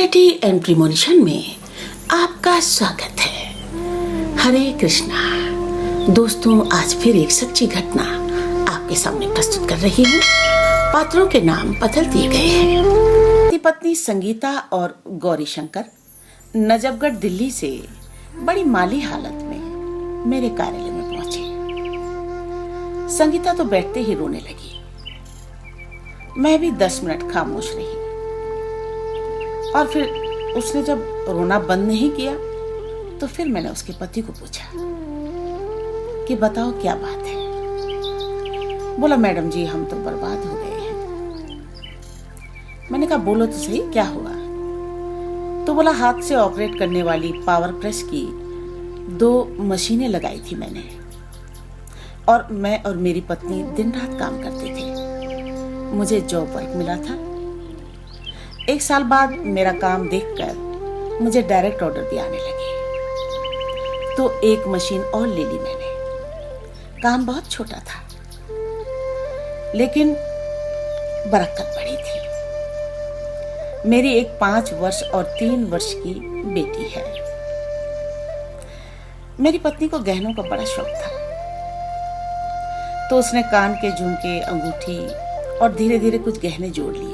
Study and premonition में आपका स्वागत है। हरे कृष्णा। दोस्तों, आज फिर एक सच्ची घटना आपके सामने प्रस्तुत कर रही हूँ। पात्रों के नाम बदल दिए गए हैं। पति पत्नी संगीता और गौरी शंकर नजफगढ़ दिल्ली से बड़ी माली हालत में मेरे कार्यालय में पहुंचे। संगीता तो बैठते ही रोने लगी। मैं भी 10 मिनट खामोश रही और फिर उसने जब रोना बंद नहीं किया तो फिर मैंने उसके पति को पूछा कि बताओ क्या बात है। बोला, मैडम जी हम तो बर्बाद हो गए हैं। मैंने कहा बोलो तो सही क्या हुआ। तो बोला, हाथ से ऑपरेट करने वाली पावर प्रेस की 2 मशीनें लगाई थी मैंने, और मैं और मेरी पत्नी दिन रात काम करते थे। मुझे जॉब वर्क मिला था। 1 साल बाद मेरा काम देखकर मुझे डायरेक्ट ऑर्डर भी आने लगे, तो 1 मशीन और ले ली मैंने। काम बहुत छोटा था लेकिन बरकत बड़ी थी। मेरी एक 5 वर्ष और 3 वर्ष की बेटी है। मेरी पत्नी को गहनों का बड़ा शौक था, तो उसने कान के झुमके, अंगूठी और धीरे धीरे कुछ गहने जोड़ लिए।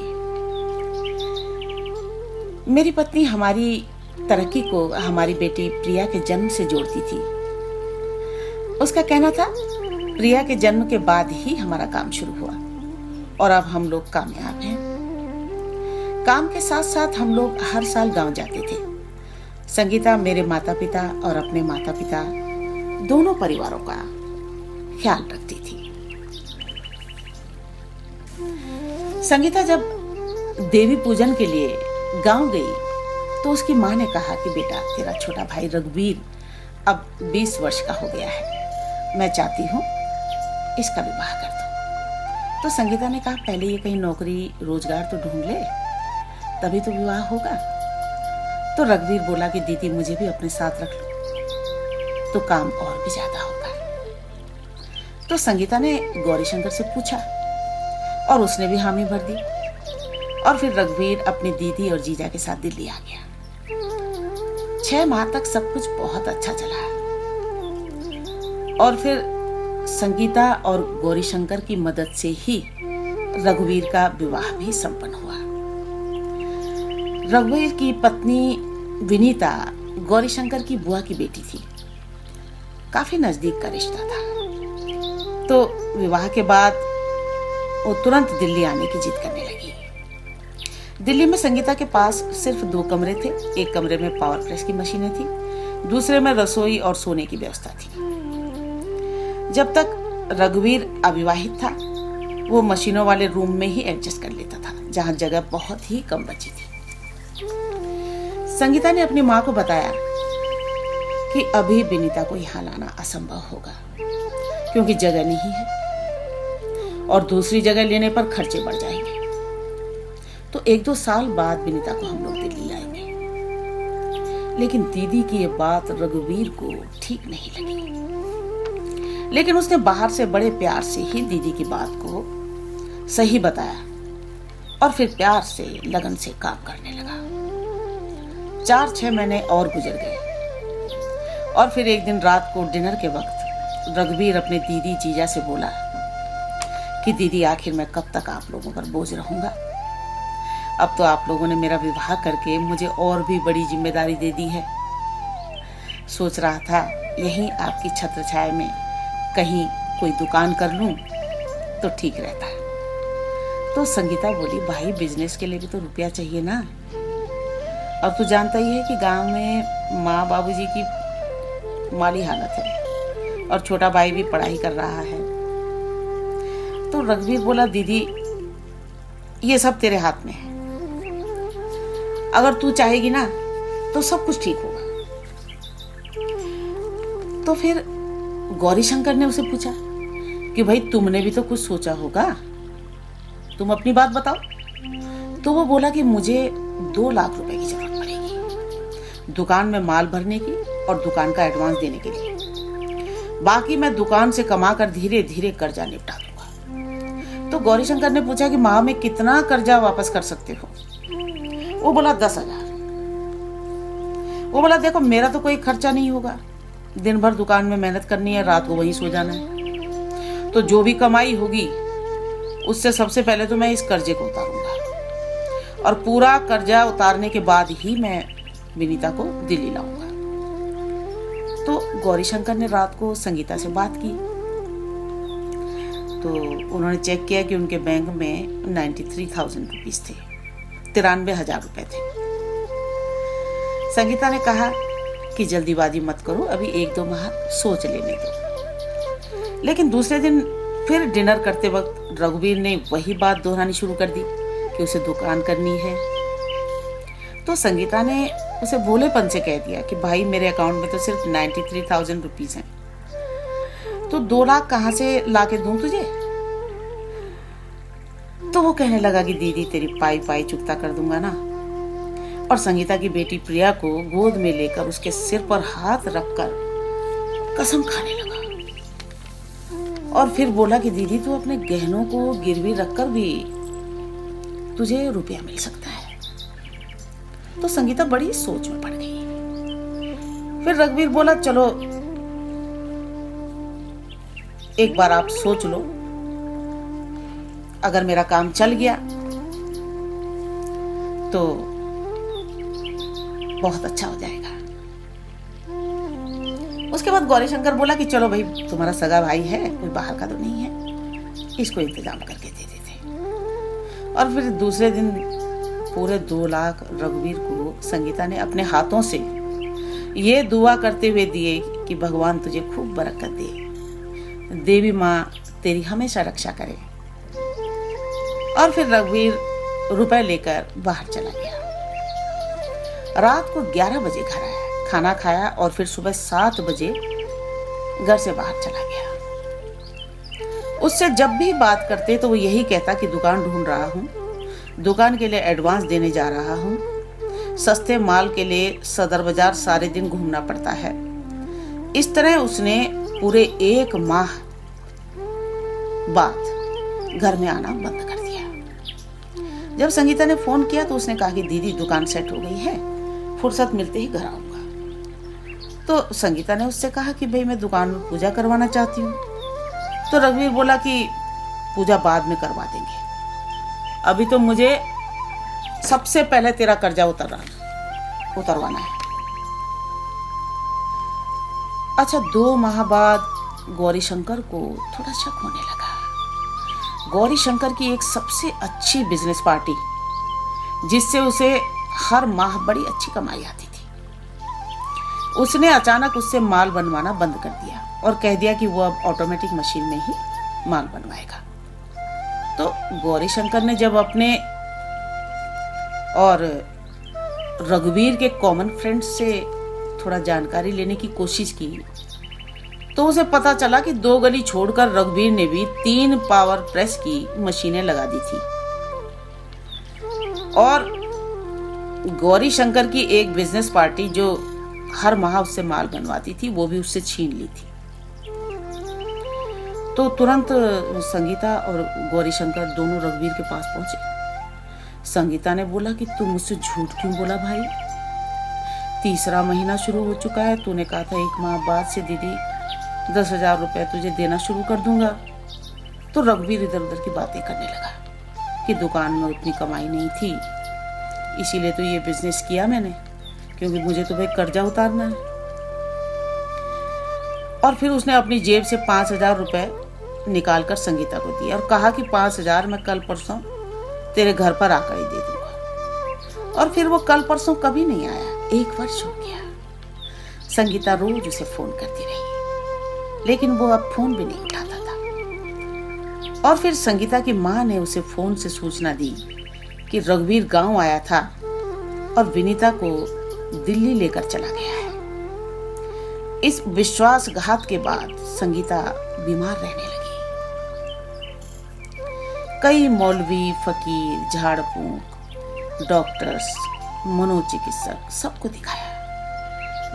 मेरी पत्नी हमारी तरक्की को हमारी बेटी प्रिया के जन्म से जोड़ती थी। उसका कहना था प्रिया के जन्म के बाद ही हमारा काम शुरू हुआ और अब हम लोग कामयाब हैं। काम के साथ साथ हम लोग हर साल गांव जाते थे। संगीता मेरे माता पिता और अपने माता पिता दोनों परिवारों का ख्याल रखती थी। संगीता जब देवी पूजन के लिए गांव गई तो उसकी माँ ने कहा कि बेटा, तेरा छोटा भाई रघुवीर अब 20 वर्ष का हो गया है। मैं चाहती हूँ इसका विवाह कर दो। तो संगीता ने कहा, पहले ये कहीं नौकरी रोजगार तो ढूंढ ले, तभी तो विवाह होगा। तो रघुवीर बोला कि दीदी मुझे भी अपने साथ रख लो तो काम और भी ज्यादा होगा। तो संगीता ने गौरी शंकर से पूछा और उसने भी हामी भर दी। और फिर रघुवीर अपनी दीदी और जीजा के साथ दिल्ली आ गया। 6 माह तक सब कुछ बहुत अच्छा चला और फिर संगीता और गौरी शंकर की मदद से ही रघुवीर का विवाह भी संपन्न हुआ। रघुवीर की पत्नी विनीता गौरी शंकर की बुआ की बेटी थी। काफी नजदीक का रिश्ता था। तो विवाह के बाद वो तुरंत दिल्ली आने की जिद करने लगी। दिल्ली में संगीता के पास सिर्फ 2 कमरे थे। एक कमरे में पावर प्रेस की मशीनें थी, दूसरे में रसोई और सोने की व्यवस्था थी। जब तक रघुवीर अविवाहित था वो मशीनों वाले रूम में ही एडजस्ट कर लेता था, जहां जगह बहुत ही कम बची थी। संगीता ने अपनी मां को बताया कि अभी विनीता को यहां लाना असंभव होगा क्योंकि जगह नहीं है और दूसरी जगह लेने पर खर्चे बढ़ जाएंगे। तो 1-2 साल बाद विनीता को हम लोग दिल्ली लाएंगे। लेकिन दीदी की ये बात रघुवीर को ठीक नहीं लगी, लेकिन उसने बाहर से बड़े प्यार से ही दीदी की बात को सही बताया और फिर प्यार से लगन से काम करने लगा। 4-6 महीने और गुजर गए और फिर एक दिन रात को डिनर के वक्त रघुवीर अपने दीदी जीजा से बोला कि दीदी, आखिर मैं कब तक आप लोगों पर बोझ रहूंगा। अब तो आप लोगों ने मेरा विवाह करके मुझे और भी बड़ी जिम्मेदारी दे दी है। सोच रहा था यहीं आपकी छत्र छाया में कहीं कोई दुकान कर लूं तो ठीक रहता है। तो संगीता बोली, भाई बिजनेस के लिए भी तो रुपया चाहिए ना। अब तो जानता ही है कि गांव में माँ बाबूजी की माली हालत है और छोटा भाई भी पढ़ाई कर रहा है। तो रघुवीर बोला, दीदी ये सब तेरे हाथ में है। अगर तू चाहेगी ना तो सब कुछ ठीक होगा। तो फिर गौरी शंकर ने उसे पूछा कि भाई तुमने भी तो कुछ सोचा होगा, तुम अपनी बात बताओ। तो वो बोला कि मुझे 2 लाख रुपए की जरूरत पड़ेगी दुकान में माल भरने की और दुकान का एडवांस देने के लिए। बाकी मैं दुकान से कमाकर धीरे धीरे कर्जा निपटा दूंगा। तो गौरी शंकर ने पूछा कि माँ में कितना कर्जा वापस कर सकते हो। वो बोला 10,000। वो बोला देखो मेरा तो कोई खर्चा नहीं होगा, दिन भर दुकान में मेहनत करनी है, रात को वहीं सो जाना है, तो जो भी कमाई होगी उससे सबसे पहले तो मैं इस कर्जे को उतारूंगा और पूरा कर्जा उतारने के बाद ही मैं विनीता को दिल्ली लाऊंगा। तो गौरीशंकर ने रात को संगीता से बात की तो उन्होंने चेक किया कि उनके बैंक में 93,000 रुपीज थे, 93,000 रुपए थे। संगीता ने कहा कि जल्दीबाजी मत करो, अभी 1-2 माह सोच लेने दो। लेकिन दूसरे दिन फिर डिनर करते वक्त रघुवीर ने वही बात दोहरानी शुरू कर दी कि उसे दुकान करनी है। तो संगीता ने उसे भोलेपन से कह दिया कि भाई मेरे अकाउंट में तो सिर्फ 93,000 रुपीज हैं, तो 2 लाख कहाँ से ला के दूं तुझे? तो वो कहने लगा कि दीदी तेरी पाई पाई चुकता कर दूंगा ना। और संगीता की बेटी प्रिया को गोद में लेकर उसके सिर पर हाथ रखकर कसम खाने लगा और फिर बोला कि दीदी तू अपने गहनों को गिरवी रखकर भी तुझे रुपया मिल सकता है। तो संगीता बड़ी सोच में पड़ गई। फिर रघुवीर बोला चलो एक बार आप सोच लो, अगर मेरा काम चल गया तो बहुत अच्छा हो जाएगा। उसके बाद गौरीशंकर बोला कि चलो भाई तुम्हारा सगा भाई है, कोई बाहर का तो नहीं है, इसको इंतजाम करके दे देते। और फिर दूसरे दिन पूरे 2 लाख रघुवीर को संगीता ने अपने हाथों से ये दुआ करते हुए दिए कि भगवान तुझे खूब बरकत दे, देवी माँ तेरी हमेशा रक्षा करे। और फिर रघुवीर रुपए लेकर बाहर चला गया। रात को 11 बजे घर आया, खाना खाया और फिर सुबह 7 बजे घर से बाहर चला गया। उससे जब भी बात करते तो वो यही कहता कि दुकान ढूंढ रहा हूँ, दुकान के लिए एडवांस देने जा रहा हूँ, सस्ते माल के लिए सदर बाजार सारे दिन घूमना पड़ता है। इस तरह उसने पूरे 1 माह बाद घर में आना बंद कर दिया। जब संगीता ने फोन किया तो उसने कहा कि दीदी दुकान सेट हो गई है, फुर्सत मिलते ही घर आऊंगा। तो संगीता ने उससे कहा कि भाई मैं दुकान में पूजा करवाना चाहती हूँ। तो रघुवीर बोला कि पूजा बाद में करवा देंगे, अभी तो मुझे सबसे पहले तेरा कर्जा उतरवाना है। अच्छा 2 माह बाद गौरीशंकर को थोड़ा शक होने लगा। गौरीशंकर की एक सबसे अच्छी बिजनेस पार्टी जिससे उसे हर माह बड़ी अच्छी कमाई आती थी, उसने अचानक उससे माल बनवाना बंद कर दिया और कह दिया कि वो अब ऑटोमेटिक मशीन में ही माल बनवाएगा। तो गौरीशंकर ने जब अपने और रघुवीर के कॉमन फ्रेंड से थोड़ा जानकारी लेने की कोशिश की तो उसे पता चला कि 2 गली छोड़कर रघुवीर ने भी 3 पावर प्रेस की मशीनें लगा दी थी और गौरीशंकर की एक बिजनेस पार्टी जो हर माह उससे माल बनवाती थी वो भी उससे छीन ली थी। तो तुरंत संगीता और गौरीशंकर दोनों रघुवीर के पास पहुंचे। संगीता ने बोला कि तू मुझसे झूठ क्यों बोला भाई, 3रा महीना शुरू हो चुका है, तूने कहा था 1 माह बाद से दीदी 10,000 रुपए तुझे देना शुरू कर दूंगा। तो रघुवीर इधर उधर की बातें करने लगा कि दुकान में उतनी कमाई नहीं थी, इसीलिए तो ये बिजनेस किया मैंने, क्योंकि मुझे तो भाई कर्जा उतारना है। और फिर उसने अपनी जेब से 5,000 रुपए निकाल कर संगीता को दिया और कहा कि 5,000 मैं कल परसों तेरे घर पर आकर ही दे दूंगा। और फिर वो कल परसों कभी नहीं आया। 1 वर्ष हो गया। संगीता रोज उसे फोन करती रही लेकिन वो अब फोन भी नहीं उठाता था। और फिर संगीता की माँ ने उसे फोन से सूचना दी कि रघुवीर गांव आया था और विनीता को दिल्ली लेकर चला गया है। इस विश्वासघात के बाद संगीता बीमार रहने लगी। कई मौलवी, फकीर, झाड़ फूंक, डॉक्टर्स, मनोचिकित्सक सबको दिखाया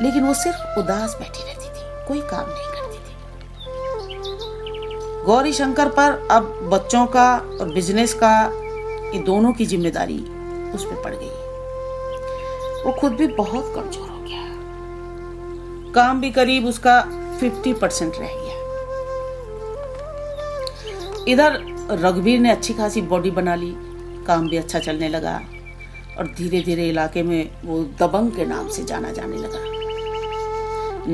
लेकिन वो सिर्फ उदास बैठी रहती थी, कोई काम नहीं करती थी। गौरीशंकर पर अब बच्चों का और बिजनेस का ये दोनों की जिम्मेदारी उस पर पड़ गई। वो खुद भी बहुत कमजोर हो गया। काम भी करीब उसका 50% रह गया। इधर रघुवीर ने अच्छी खासी बॉडी बना ली, काम भी अच्छा चलने लगा और धीरे धीरे इलाके में वो दबंग के नाम से जाना जाने लगा।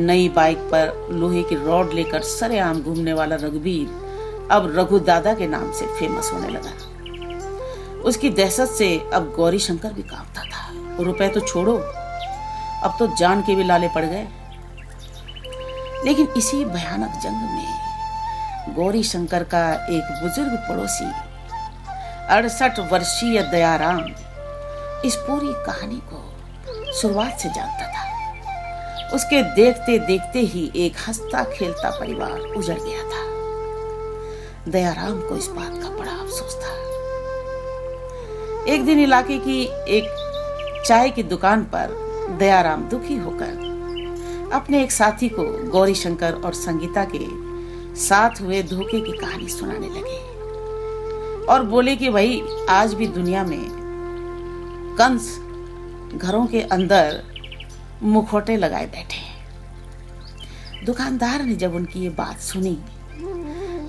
नई बाइक पर लोहे की रॉड लेकर सरेआम घूमने वाला रघुवीर अब रघु दादा के नाम से फेमस होने लगा। उसकी दहशत से अब गौरी शंकर भी कांपता था। रुपए तो छोड़ो, अब तो जान के भी लाले पड़ गए। लेकिन इसी भयानक जंग में गौरी शंकर का एक बुजुर्ग पड़ोसी 68 वर्षीय दयाराम इस पूरी कहानी को शुरुआत से जानता था। उसके देखते देखते ही एक हंसता खेलता परिवार उजड़ गया था। दयाराम को इस बात का बड़ा अफसोस था। एक दिन इलाके की एक चाय की दुकान पर दयाराम दुखी होकर अपने एक साथी को गौरी शंकर और संगीता के साथ हुए धोखे की कहानी सुनाने लगे और बोले कि भाई आज भी दुनिया में कंस घरों के अंदर मुखौटे लगाए बैठे हैं। दुकानदार ने जब उनकी ये बात सुनी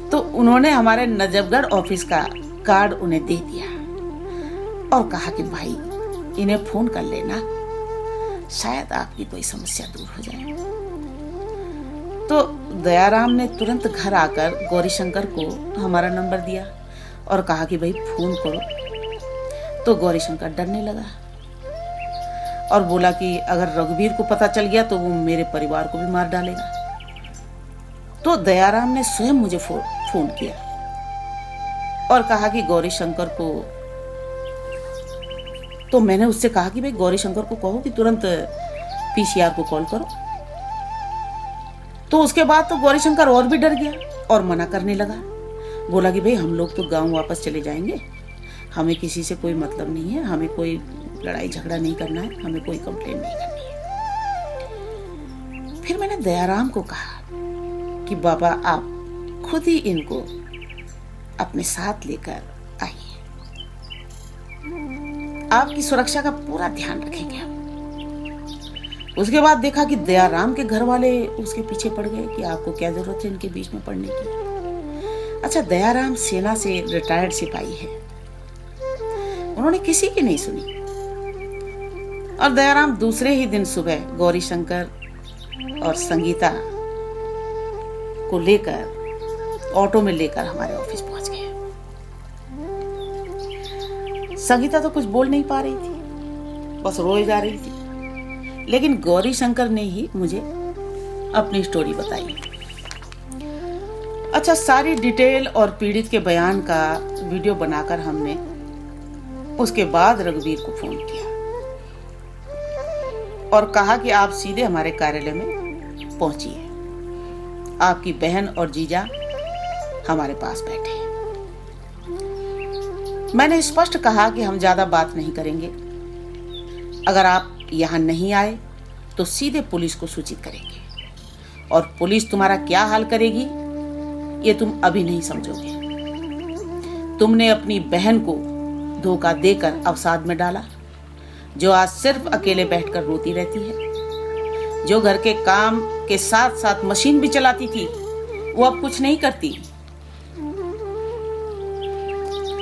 तो उन्होंने हमारे नजफगढ़ ऑफिस का कार्ड उन्हें दे दिया और कहा कि भाई इन्हें फोन कर लेना, शायद आपकी कोई समस्या दूर हो जाए। तो दयाराम ने तुरंत घर आकर गौरी शंकर को हमारा नंबर दिया और कहा कि भाई फोन करो। तो गौरी शंकर डरने लगा और बोला कि अगर रघुवीर को पता चल गया तो वो मेरे परिवार को भी मार डालेगा। तो दयाराम ने स्वयं मुझे फोन किया और कहा कि गौरी शंकर को, तो मैंने उससे कहा कि भाई गौरी शंकर को कहो कि तुरंत पीसीआर को कॉल करो। तो उसके बाद तो गौरी शंकर और भी डर गया और मना करने लगा। बोला कि भाई हम लोग तो गांव वापस चले जाएंगे, हमें किसी से कोई मतलब नहीं है, हमें कोई लड़ाई झगड़ा नहीं करना है, हमें कोई कंप्लेन नहीं करनी है। फिर मैंने दयाराम को कहा कि बाबा आप खुद ही इनको अपने साथ लेकर आइए, आपकी सुरक्षा का पूरा ध्यान रखेंगे हम। उसके बाद देखा कि दयाराम के घर वाले उसके पीछे पड़ गए कि आपको क्या जरूरत है इनके बीच में पड़ने की। अच्छा, दयाराम सेना से रिटायर्ड सिपाही है, उन्होंने किसी की नहीं सुनी और दयाराम दूसरे ही दिन सुबह गौरी शंकर और संगीता को लेकर ऑटो में लेकर हमारे ऑफिस पहुंच गए। संगीता तो कुछ बोल नहीं पा रही थी, बस रोए जा रही थी, लेकिन गौरी शंकर ने ही मुझे अपनी स्टोरी बताई। अच्छा, सारी डिटेल और पीड़ित के बयान का वीडियो बनाकर हमने उसके बाद रघुवीर को फोन किया और कहा कि आप सीधे हमारे कार्यालय में पहुंचिए, आपकी बहन और जीजा हमारे पास बैठे हैं। मैंने स्पष्ट कहा कि हम ज्यादा बात नहीं करेंगे, अगर आप यहाँ नहीं आए तो सीधे पुलिस को सूचित करेंगे और पुलिस तुम्हारा क्या हाल करेगी ये तुम अभी नहीं समझोगे। तुमने अपनी बहन को धोखा देकर अवसाद में डाला, जो आज सिर्फ अकेले बैठकर रोती रहती है, जो घर के काम के साथ साथ मशीन भी चलाती थी, वो अब कुछ नहीं करती।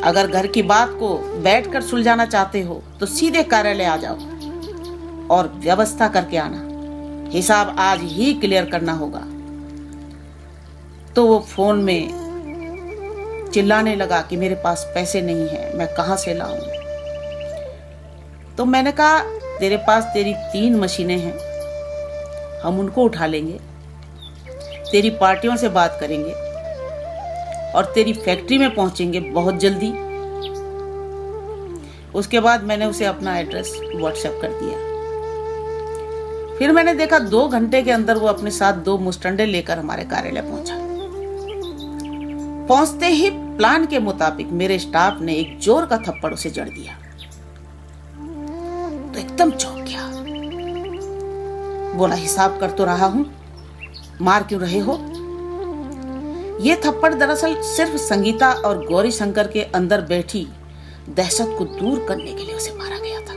अगर घर की बात को बैठकर सुलझाना चाहते हो तो सीधे कार्यालय आ जाओ और व्यवस्था करके आना, हिसाब आज ही क्लियर करना होगा। तो वो फोन में चिल्लाने लगा कि मेरे पास पैसे नहीं है, मैं कहां से लाऊं। तो मैंने कहा तेरे पास तेरी 3 मशीनें हैं, हम उनको उठा लेंगे, तेरी पार्टियों से बात करेंगे और तेरी फैक्ट्री में पहुंचेंगे बहुत जल्दी। उसके बाद मैंने उसे अपना एड्रेस व्हाट्सएप कर दिया। फिर मैंने देखा 2 घंटे के अंदर वो अपने साथ 2 मुस्टंडे लेकर हमारे कार्यालय पहुंचा। पहुंचते ही प्लान के मुताबिक मेरे स्टाफ ने एक जोर का थप्पड़ उसे जड़ दिया तो एकदम चौंक गया। बोला हिसाब कर तो रहा हूं, मार क्यों रहे हो। ये थप्पड़ दरअसल सिर्फ संगीता और गौरी शंकर के अंदर बैठी दहशत को दूर करने के लिए उसे मारा गया था,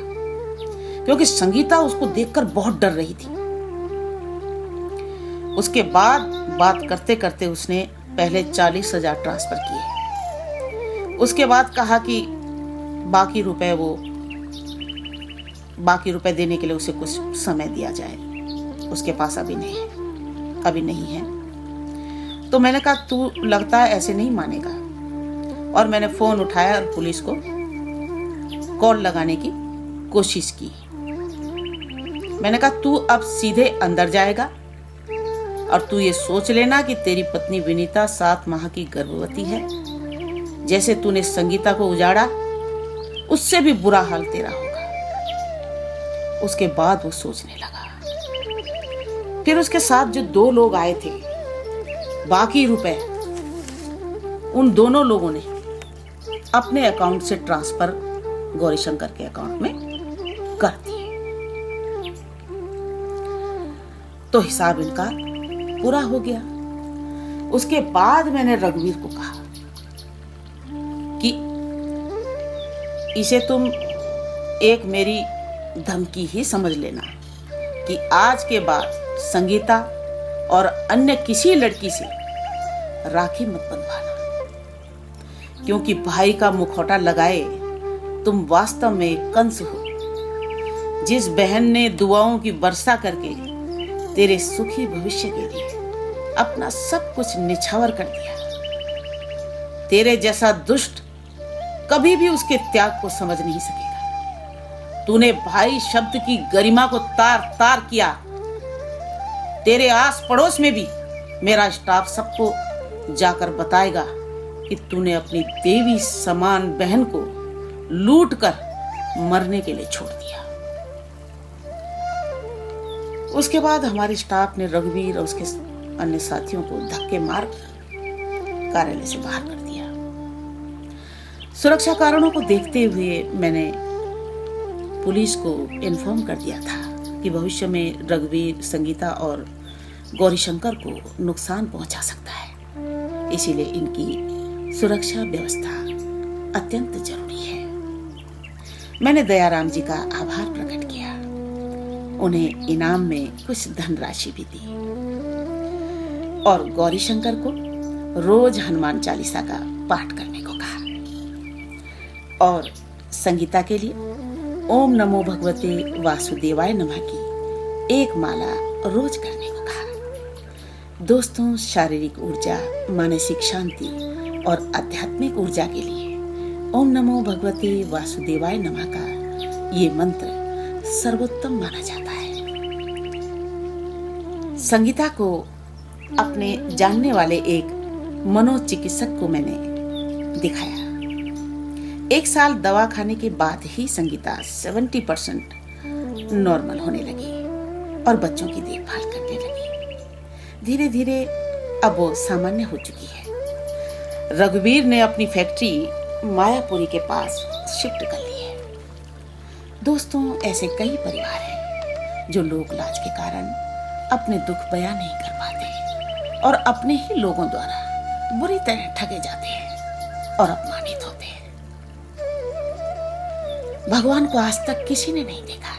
क्योंकि संगीता उसको देखकर बहुत डर रही थी। उसके बाद बात करते करते उसने पहले 40,000 ट्रांसफर किए। उसके बाद कहा कि बाकी रुपए देने के लिए उसे कुछ समय दिया जाए, उसके पास अभी नहीं है। तो मैंने कहा तू लगता है ऐसे नहीं मानेगा, और मैंने फोन उठाया और पुलिस को कॉल लगाने की कोशिश की। मैंने कहा तू अब सीधे अंदर जाएगा और तू ये सोच लेना कि तेरी पत्नी विनीता 7 माह की गर्भवती है। जैसे तूने संगीता को उजाड़ा, उससे भी बुरा हाल तेरा होगा। उसके बाद वो सोचने लगा। फिर उसके साथ जो 2 लोग आए थे, बाकी रुपए उन दोनों लोगों ने अपने अकाउंट से ट्रांसफर गौरीशंकर के अकाउंट में कर दिए। तो हिसाब इनका पूरा हो गया। उसके बाद मैंने रघुवीर को कहा कि इसे तुम एक मेरी धमकी ही समझ लेना कि आज के बाद संगीता और अन्य किसी लड़की से राखी मत बंधवाना, क्योंकि भाई का मुखौटा लगाए तुम वास्तव में कंस हो, जिस बहन ने दुआओं की वर्षा करके तेरे सुखी भविष्य के लिए अपना सब कुछ निछावर कर दिया। तेरे जैसा दुष्ट कभी भी उसके त्याग को समझ नहीं सकेगा। तूने भाई शब्द की गरिमा को तार तार किया। तेरे आस पड़ोस में भी मेरा स्टाफ सबको जाकर बताएगा कि तूने अपनी देवी समान बहन को लूट कर मरने के लिए छोड़ दिया। उसके बाद हमारे स्टाफ ने रघुवीर और उसके अन्य साथियों को धक्के मार कार्यालय से बाहर कर दिया। सुरक्षा कारणों को देखते हुए मैंने पुलिस को इन्फॉर्म कर दिया था कि भविष्य में रघुवीर, संगीता और गौरीशंकर को नुकसान पहुंचा सकता है, इसीलिए इनकी सुरक्षा व्यवस्था अत्यंत जरूरी है। मैंने दयाराम जी का आभार प्रकट किया, उन्हें इनाम में कुछ धनराशि भी दी और गौरीशंकर को रोज हनुमान चालीसा का पाठ करने को कहा और संगीता के लिए ओम नमो भगवते वासुदेवाय नमः की एक माला रोज करने को कहा। दोस्तों, शारीरिक ऊर्जा, मानसिक शांति और आध्यात्मिक ऊर्जा के लिए ओम नमो भगवते वासुदेवाय नमः का ये मंत्र सर्वोत्तम माना जाता है। संगीता को अपने जानने वाले एक मनोचिकित्सक को मैंने दिखाया। 1 साल दवा खाने के बाद ही संगीता 70% नॉर्मल होने लगी और बच्चों की देखभाल करने लगी। धीरे धीरे अब वो सामान्य हो चुकी है। रघुवीर ने अपनी फैक्ट्री मायापुरी के पास शिफ्ट कर ली है। दोस्तों, ऐसे कई परिवार हैं जो लोक लाज के कारण अपने दुख बयान नहीं कर पाते और अपने ही लोगों द्वारा बुरी तरह ठगे जाते हैं और अपमानित होते हैं। भगवान को आज तक किसी ने नहीं देखा,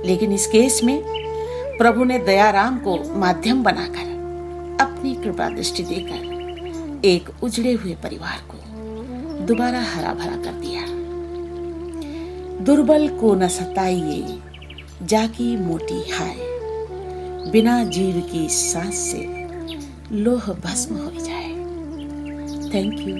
लेकिन इस केस में प्रभु ने दयाराम को माध्यम बनाकर अपनी कृपा दृष्टि देकर एक उजड़े हुए परिवार को दोबारा हरा भरा कर दिया। दुर्बल को न सताइए, जाकी मोटी हाय, बिना जीव की सांस से लोह भस्म हो जाए। Thank you.